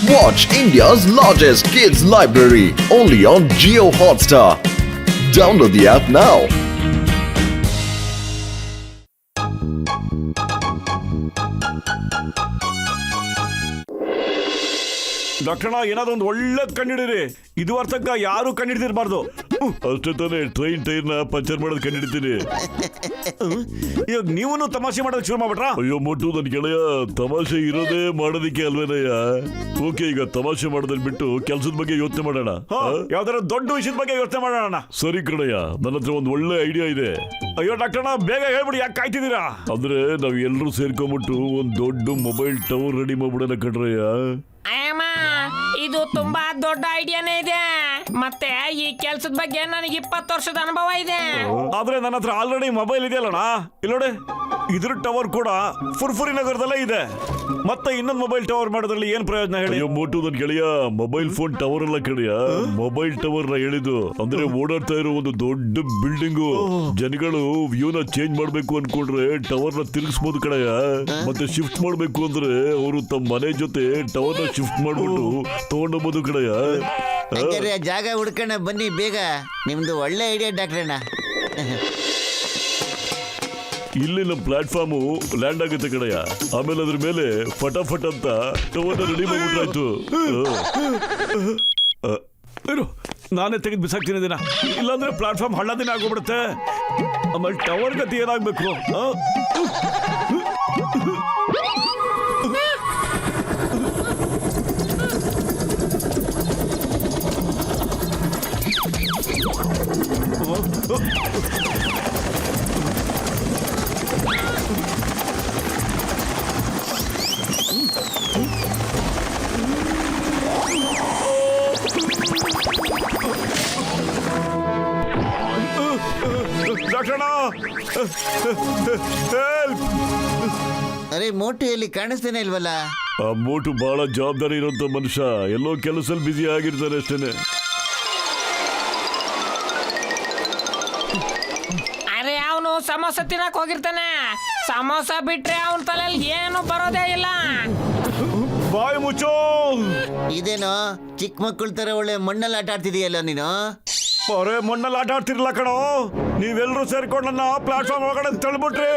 Watch India's largest kids library only on Jio Hotstar. Download the app now. ಡಾಕ್ಟರ್ನ ಏನಾದ್ರು ಒಂದು ಒಳ್ಳೇದ್ ಕಂಡಿಡಿರಿ. ಇದುವರೆ ತನಕ ಯಾರು ಕಂಡಿಡ್ದಿರ್ಬಾರ್ದು. ಅಷ್ಟೇ ತಾನೇ ಟ್ರೈನ್ ಟೈರ್ನ ಪಂಚರ್ ಮಾಡೋದು ಕಂಡಿಡ್ತೀನಿ. ಇವಾಗ ನೀವು ತಮಾಷೆ ಮಾಡೋದಕ್ಕೆ ಶುರು ಮಾಡ್ಬಿಟ್ರಾ? ಅಯ್ಯೋ ಮೊಟ್ಟು ನನ್ ಗೆಳೆಯ, ತಮಾಷೆ ಇರೋದೇ ಮಾಡೋದಿಕ್ಕೆ ಅಲ್ವೇನಯ್ಯ. ಓಕೆ, ಈಗ ತಮಾಷೆ ಮಾಡೋದನ್ನ ಬಿಟ್ಟು ಕೆಲ್ಸದ ಬಗ್ಗೆ ಯೋಚನೆ ಮಾಡೋಣ. ಯಾವ್ದಾರ ದೊಡ್ಡ ವಿಷಯದ ಬಗ್ಗೆ ಯೋಚನೆ ಮಾಡೋಣ. ಸರಿ ಕಣಯ್ಯ, ನನ್ನ ಹತ್ರ ಒಂದು ಒಳ್ಳೆ ಐಡಿಯಾ ಇದೆ. ಅಯ್ಯೋ ಡಾಕ್ಟರ್ನ ಬೇಗ ಹೇಳ್ಬಿಡಿ, ಯಾಕೆ ಕಾಯ್ತಿದ್ದೀರಾ? ಅಂದ್ರೆ ನಾವ್ ಎಲ್ಲರೂ ಸೇರ್ಕೊಂಡ್ಬಿಟ್ಟು ಒಂದ್ ದೊಡ್ಡ ಮೊಬೈಲ್ ಟವರ್ ರೆಡಿ ಮಾಡ್ಬಿಡೋಣ ಕಣ್ರಯ್ಯ. ಇದು ತುಂಬಾ ದೊಡ್ಡ ಐಡಿಯಾನೇ ಇದೆ. ಮತ್ತೆ ಈ ಕೆಲ್ಸದ ಬಗ್ಗೆ ನನಗೆ 20 ವರ್ಷದ ಅನುಭವ ಇದೆ. ಆದ್ರೆ ನನ್ನ ಹತ್ರ ಆಲ್ರೆಡಿ ಮೊಬೈಲ್ ಇದೆಯಲ್ಲಣ್ಣ. ಇಲ್ಲೋಡೆ, ಇದ್ರ ಟವರ್ ಕೂಡ ಫುರ್ಫುರಿ ನಗರದಲ್ಲೇ ಇದೆ. ಮತ್ತೆ ಇನ್ನೊಂದು ಮೊಬೈಲ್ ಟವರ್ ಮಾಡೋದ್ರಲ್ಲಿ ಏನ್ ಪ್ರಯೋಜನ ಹೇಳಿ? ಮೋಟು ನನ್ ಗೆಳೆಯ, ಮೊಬೈಲ್ ಫೋನ್ ಟವರ್ ಅಲ್ಲ ಕಡೆಯ, ಮೊಬೈಲ್ ಟವರ್ ನ ಹೇಳಿದ್ದು. ಅಂದ್ರೆ ಓಡಾಡ್ತಾ ಇರೋ ಒಂದು ದೊಡ್ಡ ಬಿಲ್ಡಿಂಗು. ಜನಗಳು ವ್ಯೂನ ಚೇಂಜ್ ಮಾಡ್ಬೇಕು ಅನ್ಕೊಂಡ್ರೆ ಟವರ್ ನ ತಿರುಗಿಸಬಹುದು ಕಡೆಯ. ಮತ್ತೆ ಶಿಫ್ಟ್ ಮಾಡ್ಬೇಕು ಅಂದ್ರೆ ಅವರು ತಮ್ಮ ಮನೆ ಜೊತೆ ಟವರ್ ನ ಶಿಫ್ಟ್ ಮಾಡ್ಬಿಟ್ಟು ತಗೊಂಡೋಗ್ಬೋದು ಕಡೆಯ. ಜಾಗ ಹುಡ್ಕೋಣ ಬನ್ನಿ ಬೇಗ. ನಿಮ್ದು ಒಳ್ಳೆ ಐಡಿಯಾ ಡಾಕ್ಟ್ರಣ್ಣ. ಇಲ್ಲಿ ನಮ್ಮ ಪ್ಲಾಟ್ಫಾರ್ಮು ಲ್ಯಾಂಡ್ ಆಗುತ್ತೆ ಕಡೆಯ. ಆಮೇಲೆ ಅದ್ರ ಮೇಲೆ ಫಟಾಫಟ್ ಅಂತ ಟವರ್ ರೆಡಿ ಮಾಡ್ಬಿಟ್ರಾಯ್ತು. ನಾನೇ ತೆಗೆದು ಬಿಸಾಕ್ತೀನಿ ದಿನ, ಇಲ್ಲಾಂದ್ರೆ ಪ್ಲಾಟ್ಫಾರ್ಮ್ ಹಳ್ಳ ದಿನ ಆಗೋಗ್ಬಿಡುತ್ತೆ. ಆಮೇಲೆ ಟವರ್ ಗತಿ ಏನಾಗ್ಬೇಕು? ಅರೆ ಮೋಟು ಎಲ್ಲಿ ಕಾಣಿಸ್ತೇನೆ ಇಲ್ವಲ್ಲ? ಆ ಮೋಟು ಬಹಳ ಜವಾಬ್ದಾರಿ ಇರೋಂತ ಮನುಷ್ಯ, ಎಲ್ಲೋ ಕೆಲಸದಲ್ಲಿ ಬಿಸಿ ಆಗಿರ್ತಾರೆ ಅಷ್ಟೇನೆ. ಅರೆ ಅವನು ಸಮೋಸ ತಿನ್ನಕ್ ಹೋಗಿರ್ತಾನೆ. ಸಮೋಸ ಬಿಟ್ರೆ ಅವನ ತಲೆಯಲ್ಲಿ ಏನು ಬರೋದೇ ಇಲ್ಲ. ಬಾಯಿ ಮುಚ್ಚೋ. ಇದೇನೋ ಚಿಕ್ಕ ಮಕ್ಕಳ ತರ ಒಳ್ಳೆ ಮಣ್ಣಲ್ಲಿ ಆಟ ಆಡ್ತಿದೀಯಲ್ಲ ನೀನು? ಅರೆ ಮಣ್ಣಲ್ಲಿ ಆಟ ಆಡ್ತಿರ್ಲಿಲ್ಲ ಕಣೋ, ನೀವೆಲ್ಲರೂ ಸೇರ್ಕೊಂಡು ನನ್ನ ಪ್ಲಾಟ್ಫಾರ್ಮ್ ಒಳಗಡೆ ತಳ್ಬಿಟ್ರಿ.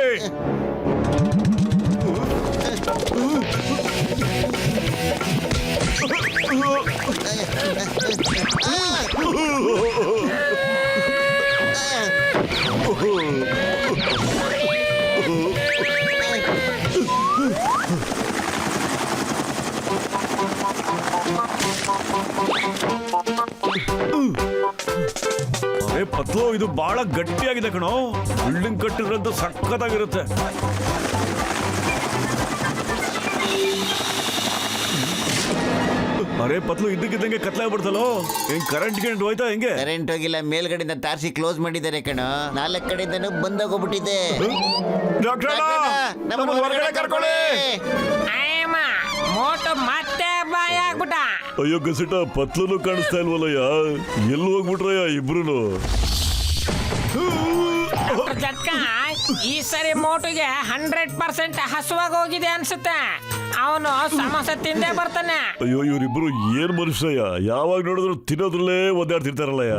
ಅರೆ ಪತ್ಲು, ಇದು ಬಹಳ ಗಟ್ಟಿಯಾಗಿದೆ ಕಣೋ. ಬಿಲ್ಡಿಂಗ್ ಕಟ್ಟಿರೋದು ಸಖತ್ತಾಗಿರುತ್ತೆ. ಅರೆ ಪತ್ಲು, ಇದ್ದಕ್ಕಿದ್ದಂಗೆ ಕತ್ಲಾಗ್ಬಿಡ್ತಲ್ಲೋ. ಹೆಂಗ್ ಕರೆಂಟ್ ಗಿಂಟ್ ಹೋಯ್ತಾ ಹೆಂಗೆ? ಕರೆಂಟ್ ಹೋಗಿಲ್ಲ, ಮೇಲ್ಗಡೆಯಿಂದ ತಾರ್ಸಿ ಕ್ಲೋಸ್ ಮಾಡಿದ್ದಾರೆ ಕಣ. 4 ಕಡೆಯಿಂದನೂ ಬಂದೋಗ್ಬಿಟ್ಟಿದೆ. ಹೊರಗಡೆ ಕರ್ಕೊಳ್ಳಿ. ಮೋಟು ಮತ್ತೆ ಬಾಯ್ ಆಗ್ಬಿಟ್ಟ. ಅಯ್ಯೋ ಗಸಿಟ, ಪತ್ಲೂ ಕಾಣಿಸ್ತಾ ಇಲ್ವಲ್ಲಯ್ಯ. ಎಲ್ಲಿ ಹೋಗ್ಬಿಟ್ರಯ್ಯ ಇಬ್ರು? ಈ ಸರಿ ಮೋಟುಗೆ 100% ಹಸುವಾಗಿ ಹೋಗಿದೆ ಅನ್ಸುತ್ತೆ. ಅವನು ಸಮೋಸ ತಿಂದೇ ಬರ್ತಾನೆ. ಅಯ್ಯೋ ಇವ್ರಿಬ್ರು ಏನ್ ಮನುಷ್ಯಯ್ಯ, ಯಾವಾಗ ನೋಡಿದ್ರು ತಿನ್ನೋದ್ರಲ್ಲೇ ಒದ್ದಾಡ್ತಿರ್ತಾರಲ್ಲಯ್ಯ.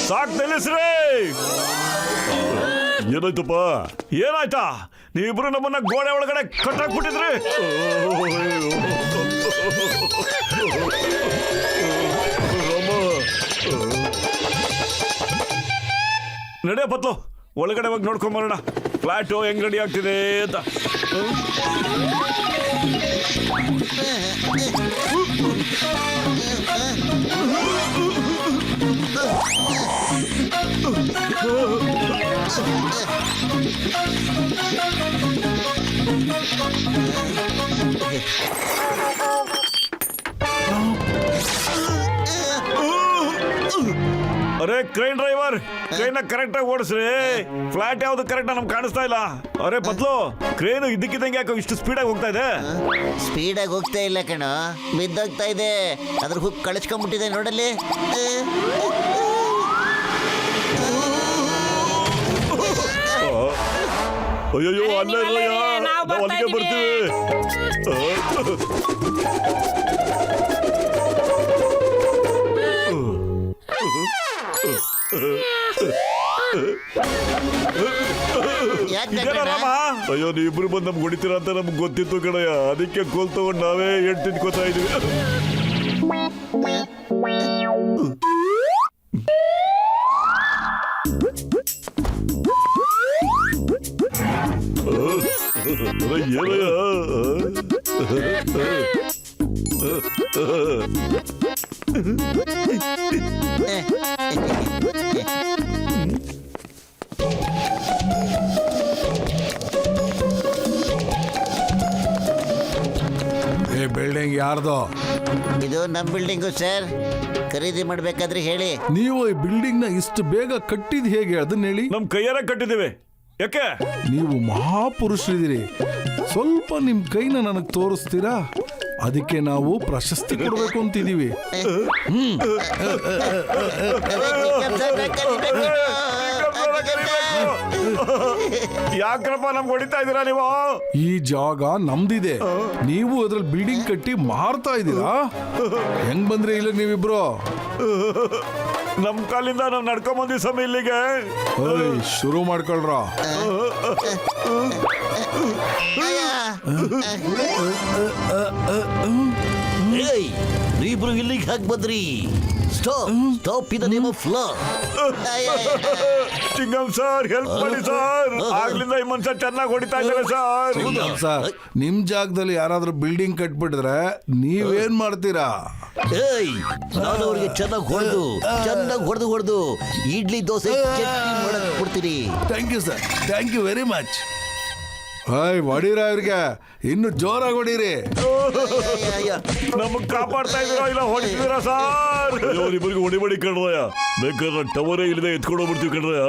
ಸಾಕ್ ನಿಲ್ಲಿಸ್ರಿ. ಏನಾಯ್ತಪ್ಪ? ಏನಾಯ್ತಾ? ನೀವಿಬ್ರು ನಮ್ಮನ್ನ ಗೋಡೆ ಒಳಗಡೆ ಕಟ್ಟಾಕ್ಬಿಟ್ಟಿದ್ರಿ. ನಡೆಯ ಪತ್ಲು, ಒಳಗಡೆ ಹೋಗಿ ನೋಡ್ಕೊಂಬರೋಣ ಫ್ಲಾಟು ಹೆಂಗ್ ರೆಡಿ ಆಗ್ತಿದೆ ಅಂತ. ಅರೆ ಕ್ರೇನ್ ಡ್ರೈವರ್, ಕ್ರೇನ್ ಕರೆಕ್ಟ್ ಆಗಿ ಓಡಿಸ್ರಿ. ಫ್ಲಾಟ್ ಯಾವ್ದು ಕರೆಕ್ಟ್ ನಮ್ಗೆ ಕಾಣಿಸ್ತಾ ಇಲ್ಲ. ಅರೆ ಪತ್ಲು, ಕ್ರೇನ್ ಇದ್ದಕ್ಕಿದ್ದಂಗೆ ಯಾಕೋ ಇಷ್ಟು ಸ್ಪೀಡಾಗಿ ಹೋಗ್ತಾ ಇದೆ? ಸ್ಪೀಡಾಗಿ ಹೋಗ್ತಾ ಇಲ್ಲ ಕಣ, ಬಿದ್ದೋಗ್ತಾ ಇದೆ. ಅದ್ರ ಹುಕ್ ಕಳಿಸ್ಕೊಂಡ್ಬಿಟ್ಟಿದೆ ನೋಡಲ್ಲಿ. ಅಯ್ಯೋ ಅಲ್ಲೇ ನಾವು ಅಲ್ಲಿಗೆ ಬರ್ತೀವಿ. ಇದೇನೋ ರಾಮ? ಅಯ್ಯೋ ನೀವಿಬ್ರು ಬಂದು ನಮ್ಗೆ ಹೊಡಿತೀರ ಅಂತ ನಮ್ಗೆ ಗೊತ್ತಿತ್ತು ಕಣಯ್ಯ, ಅದಕ್ಕೆ ಕೋಲ್ ತಗೊಂಡು ನಾವೇ ಎಡ್ ತಿನ್ಕೋತಾ ಇದೀವಿ. ಈ ಬಿಲ್ಡಿಂಗ್ ಯಾರ್ದು? ಇದು ನಮ್ಮ ಬಿಲ್ಡಿಂಗು ಸರ್. ಖರೀದಿ ಮಾಡ್ಬೇಕಾದ್ರೆ ಹೇಳಿ. ನೀವು ಈ ಬಿಲ್ಡಿಂಗ್ ನ ಇಷ್ಟು ಬೇಗ ಕಟ್ಟಿದ್ ಹೇಗೆ ಅದನ್ನ ಹೇಳಿ. ನಮ್ ಕೈಯಾರ ಕಟ್ಟಿದ್ದೇವೆ. ಯಾಕೆ? ನೀವು ಮಹಾಪುರುಷರಿದ್ದೀರಿ, ಸ್ವಲ್ಪ ನಿಮ್ ಕೈನ ನನಗೆ ತೋರಿಸ್ತೀರಾ? ಅದಕ್ಕೆ ನಾವು ಪ್ರಶಸ್ತಿ ಕೊಡ್ಬೇಕು ಅಂತಿದೀವಿ. ಯಾಕ್ರಪ್ಪ ನಮ್ಗೆ ಹೊಡಿತಾ ಇದೀರಾ ನೀವು? ಈ ಜಾಗ ನಮ್ದಿದೆ, ನೀವು ಅದ್ರಲ್ಲಿ ಬಿಲ್ಡಿಂಗ್ ಕಟ್ಟಿ ಮಾರ್ತಾ ಇದ್ದೀರಾ. ಹೆಂಗ್ ಬಂದ್ರಿ ಇಲ್ಲ ನೀವಿಬ್ರು? ನಮ್ ಕಾಲಿಂದ ನಾವ್ ನಡ್ಕೊಂಡ್ ಬಂದ್ವಿ ಸಮಯ ಇಲ್ಲಿಗೆ. ಶುರು ಮಾಡ್ಕೊಳ್ರ. ನೀಬ್ರು ಇಲ್ಲಿಗೆ ಹಾಕಿ ಬಂದ್ರಿ. Stop in the name of law. Chingam sir, help ಮಾಡಿ ಸರ್. ಆಗ್ಲಿಂದ ಈ ಮನುಷ್ಯ ಚೆನ್ನಾಗಿ ಹೊಡಿತಾ ಇದ್ದಾರೆ ಸರ್. ಸರ್, ನಿಮ್ ಜಾಗದಲ್ಲಿ ಯಾರಾದ್ರೂ ಬಿಲ್ಡಿಂಗ್ ಕಟ್ಬಿಟ್ಟಿದ್ರೆ ನೀವೇನ್ ಮಾಡ್ತೀರಾ? ನಾನು ಅವ್ರಿಗೆ ಚೆನ್ನಾಗಿ ಹೊಡೆದು ಇಡ್ಲಿ ದೋಸೆ ಚಟ್ನಿ ಮಾಡಕ್ ಕೊಡ್ತೀನಿ. Thank you sir, thank you very much. Hi, ಹೊಡೀರ ಅವ್ರಿಗೆ, ಇನ್ನು ಜೋರಾಗಿ ಹೊಡೀರಿ. ನಮಗ್ ಕಾಪಾಡ್ತಾ ಇದೀರಾ ಇಲ್ಲ ಹೊಡಿತಿದ್ದೀರಾ ಸರ್? ಇಬ್ಬರಿಗೆ ಹೊಡಿಬೇಡಿ ಕಣ್ರಯ್ಯ, ಬೇಕಾದ್ರೆ ಟವರೇ ಇಲ್ಲದೆ ಎತ್ಕೊಂಡು ಹೋಗ್ಬಿಡ್ತೀವಿ ಕಣ್ರಯ್ಯ.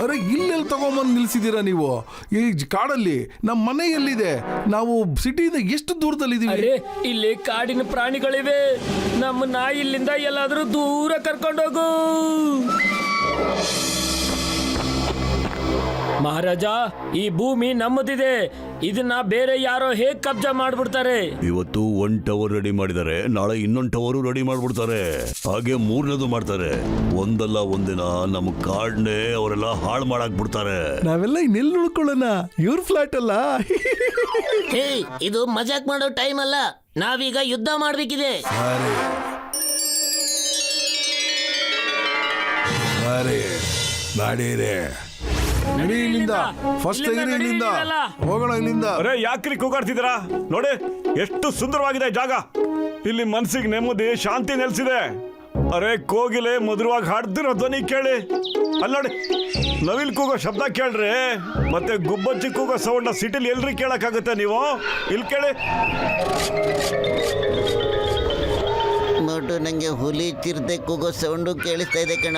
ಅರೆ, ಇಲ್ಲೆಲ್ಲಿ ತಗೊಂಬಂದು ನಿಲ್ಸಿದ್ದೀರಾ ನೀವು? ಈ ಕಾಡಲ್ಲಿ ನಮ್ಮ ಮನೆ ಎಲ್ಲಿದೆ? ನಾವು ಸಿಟಿಯಿಂದ ಎಷ್ಟು ದೂರದಲ್ಲಿದ್ದೀವಿ? ಅರೆ, ಇಲ್ಲಿ ಕಾಡಿನ ಪ್ರಾಣಿಗಳಿವೆ. ನಮ್ಮನ್ನ ಇಲ್ಲಿಂದ ಎಲ್ಲಾದ್ರೂ ದೂರ ಕರ್ಕೊಂಡೋಗು. ಮಹಾರಾಜ, ಈ ಭೂಮಿ ನಮ್ಮದಿದೆ. ಇದನ್ನ ಬೇರೆ ಯಾರೋ ಹೇಗ್ ಕಬ್ಜಾ ಮಾಡ್ಬಿಡ್ತಾರೆ? ಇವತ್ತು 1 ಟವರ್ ರೆಡಿ ಮಾಡಿದ್ದಾರೆ, ನಾಳೆ ಇನ್ನೊಂದು ಟವರು ರೆಡಿ ಮಾಡ್ಬಿಡ್ತಾರೆ, ಹಾಗೆ 3ನೇದು ಮಾಡ್ತಾರೆ. ಒಂದಲ್ಲ ಒಂದಿನ ನಮ್ಮ ಕಾರ್ಡ್ನೇ ಅವರೆಲ್ಲ ಹಾಳು ಮಾಡಾಕ್ ಬಿಡ್ತಾರೆ. ನಾವೆಲ್ಲ ಇನ್ನೆಲ್ಲಿ ಉಳ್ಕೊಳ್ಳೋಣ? ಇವ್ರ ಫ್ಲಾಟ್ ಅಲ್ಲ. ಇದು ಮಜಾಕ್ ಮಾಡೋ ಟೈಮ್ ಅಲ್ಲ, ನಾವೀಗ ಯುದ್ಧ ಮಾಡ್ಬೇಕಿದೆ. ನಡೀರಿ, ನಡಿ ಇಲ್ಲಿಂದ. ಫಸ್ಟ್ ತೆಗೀರಿ ಇಲ್ಲಿಂದ, ಹೋಗೋಣ ಇಲ್ಲಿಂದ. ಅರೆ, ಯಾಕ್ರಿ ಕೂಗಾಡ್ತಿದ್ದೀರಾ? ನೋಡಿ ಎಷ್ಟು ಸುಂದರವಾಗಿದೆ ಜಾಗ. ಇಲ್ಲಿ ಮನ್ಸಿಗೆ ನೆಮ್ಮದಿ, ಶಾಂತಿ ನೆಲೆಸಿದೆ. ಅರೆ, ಕೋಗಿಲೆ ಮಧುರವಾಗಿ ಹಾಡ್ತಿರೋ ಧ್ವನಿ ಕೇಳಿ. ಅಲ್ಲೋಡಿ, ನವಿಲ್ ಕೂಗೋ ಶಬ್ದ ಕೇಳ್ರಿ. ಮತ್ತೆ ಗುಬ್ಬಚ್ಚಿ ಕೂಗೋ ಸೌಂಡ್ ಸಿಟಿಲಿ ಎಲ್ರಿ ಕೇಳಕ್ಕಾಗುತ್ತೆ ನೀವು? ಇಲ್ಲಿ ಕೇಳಿ. ನೋಡು, ನಂಗೆ ಹುಲಿ ಚಿರತೆ ಕೂಗೋ ಸೌಂಡು ಕೇಳಿಸ್ತಾ ಇದೆ ಕಣ.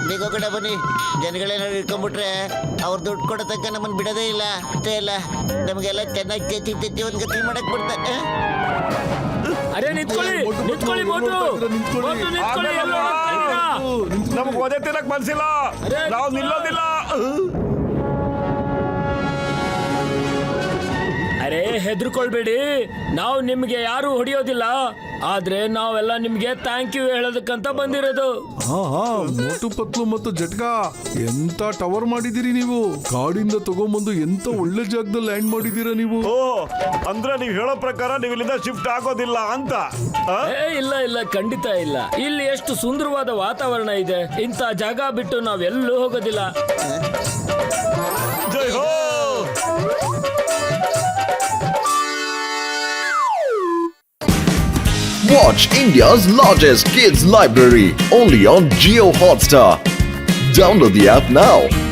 ಬೇಗ ಬನ್ನಿ. ಜನಗಳೇನಾದ್ರು ಇಟ್ಕೊಂಡ್ಬಿಟ್ರೆ ಅವ್ರು ದುಡ್ಡು ಕೊಡೋ ತನಕ ನಮ್ಮನ್ನು ಬಿಡೋದೇ ಇಲ್ಲ. ಅಷ್ಟೇ ಇಲ್ಲ, ನಮಗೆಲ್ಲ ಚೆನ್ನಾಗಿ ತೆತ್ತಿ ಒಂದು ಗತಿ ಮಾಡಕ್ ಬಿಡ್ತಾರೆ. ಅರೆ ನಿಂತ್ಕೊಳ್ಳಿ ನಿಂತ್ಕೊಳ್ಳಿ ಮೋಟು ಮೋಟು ನಿಂತ್ಕೊಳ್ಳಿ ಎಲ್ಲೋ ಹೋಗ್ತಾ ಇದ್ದೀರಾ? ನಮಗ್ ಒದೆ ತಿನ್ನಕ್ ಮನ್ಸಿಲ್ಲ, ನಾವು ನಿಲ್ಲೋದಿಲ್ಲ. ಅರೆ ಹೆದರ್ಕೊಳ್ಬೇಡಿ, ನಾವು ನಿಮ್ಗೆ ಯಾರು ಹೊಡೆಯೋದಿಲ್ಲ, ಆದ್ರೆ ನಾವೆಲ್ಲ ನಿಮ್ಗೆ ಥ್ಯಾಂಕ್ ಯು ಹೇಳೋದಕ್ಕಂತ ಬಂದಿರೋದು. ಹಾ ಮೋಟು ಪತ್ಲು ಮತ್ತು ಜಟ್ಕಾ, ಎಂತ ಟವರ್ ಮಾಡಿದಿರಿ ನೀವು. ಕಾಡಿಂದ ತಗೊಂಬಂದು ಎಂತ ಒಳ್ಳೆ ಜಾಗದಲ್ಲಿ ಲ್ಯಾಂಡ್ ಮಾಡಿದೀರಾ ನೀವು. ಓ ಅಂದ್ರೆ ನೀವ್ ಹೇಳೋ ಪ್ರಕಾರ ನೀವು ಇಲ್ಲಿಂದ ಶಿಫ್ಟ್ ಆಗೋದಿಲ್ಲ ಅಂತ? ಆ? ಇಲ್ಲ ಇಲ್ಲ ಖಂಡಿತ ಇಲ್ಲ. ಇಲ್ಲಿ ಎಷ್ಟು ಸುಂದರವಾದ ವಾತಾವರಣ ಇದೆ, ಇಂಥ ಜಾಗ ಬಿಟ್ಟು ನಾವೆಲ್ಲೂ ಹೋಗೋದಿಲ್ಲ. ಜೈ ಹೋ. Watch India's largest kids library only on Geo Hotstar. Download the app now.